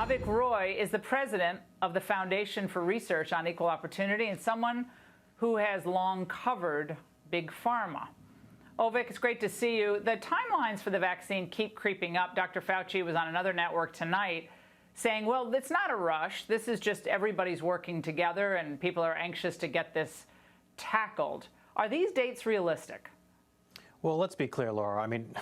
Avik Roy is the president of the Foundation for Research on Equal Opportunity and someone who has long covered Big Pharma. Avik, it's great to see you. The timelines for the vaccine keep creeping up. Dr. Fauci was on another network tonight saying, well, it's not a rush. This is just everybody's working together and people are anxious to get this tackled. Are these dates realistic? Well, let's be clear, Laura. I mean,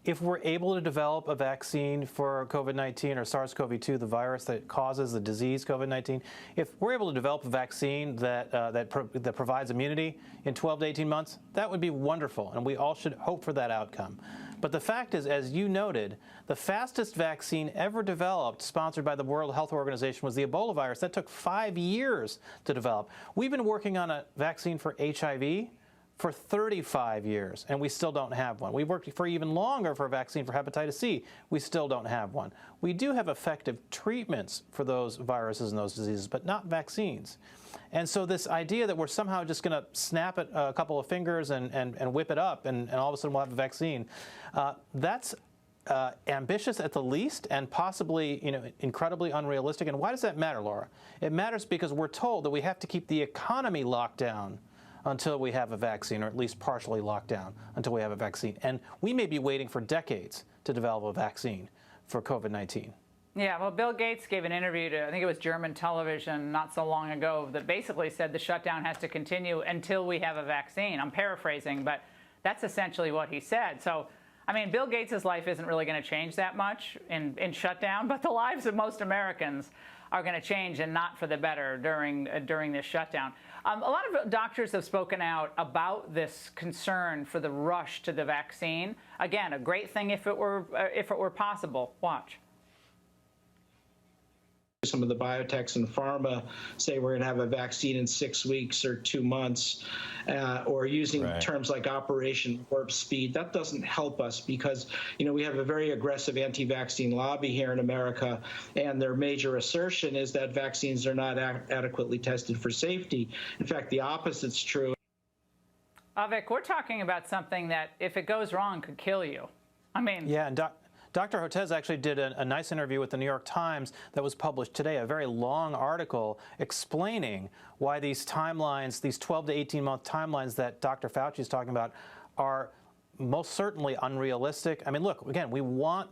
if we're able to develop a vaccine for COVID-19 or SARS-CoV-2, the virus that causes the disease COVID-19, if we're able to develop a vaccine that provides immunity in 12 to 18 months, that would be wonderful, and we all should hope for that outcome. But the fact is, as you noted, the fastest vaccine ever developed, sponsored by the World Health Organization, was the Ebola virus. That took 5 years to develop. We've been working on a vaccine for HIV for 35 years, and we still don't have one. We've worked for even longer for a vaccine for hepatitis C. We still don't have one. We do have effective treatments for those viruses and those diseases, but not vaccines. And so this idea that we're somehow just going to snap it a couple of fingers and whip it up and all of a sudden we'll have a vaccine, that's ambitious at the least and possibly, incredibly unrealistic. And why does that matter, Laura? It matters because we're told that we have to keep the economy locked down until we have a vaccine, or at least partially locked down until we have a vaccine. And we may be waiting for decades to develop a vaccine for COVID-19. Yeah, well, Bill Gates gave an interview to, I think it was German television not so long ago, that basically said the shutdown has to continue until we have a vaccine. I'm paraphrasing, but that's essentially what he said. So, I mean, Bill Gates' life isn't really going to change that much in shutdown, but the lives of most Americans are going to change, and not for the better during this shutdown. A lot of doctors have spoken out about this concern for the rush to the vaccine. Again, a great thing if it were possible. Watch. Some of the biotechs and pharma say we're going to have a vaccine in 6 weeks or 2 months, or using terms like Operation Warp Speed. That doesn't help us because, we have a very aggressive anti-vaccine lobby here in America, and their major assertion is that vaccines are not adequately tested for safety. In fact, the opposite's true. Avik, we're talking about something that, if it goes wrong, could kill you. I mean, yeah, and Dr. Hotez actually did a nice interview with the New York Times that was published today, a very long article explaining why these timelines, these 12 to 18-month timelines that Dr. Fauci is talking about, are most certainly unrealistic. I mean, look, again, we want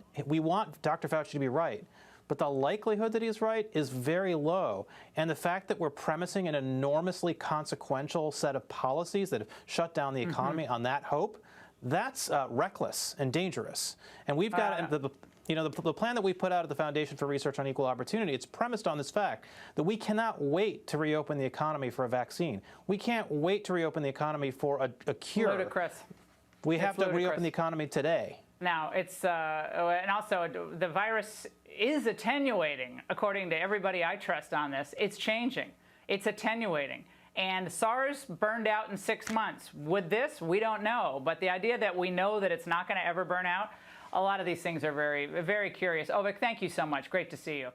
Dr. Fauci to be right, but the likelihood that he's right is very low. And the fact that we're premising an enormously consequential set of policies that have shut down the economy on that hope, that's reckless and dangerous. And we've got the plan that we put out at the Foundation for Research on Equal Opportunity. It's premised on this fact that we cannot wait to reopen the economy for a vaccine. We can't wait to reopen the economy for a cure. Ludicrous. We have to reopen the economy today. Now, it's and also the virus is attenuating, according to everybody I trust on this. It's changing. It's attenuating. And SARS burned out in 6 months. Would this? We don't know. But the idea that we know that it's not going to ever burn out, a lot of these things are very, very curious. Avik, thank you so much. Great to see you.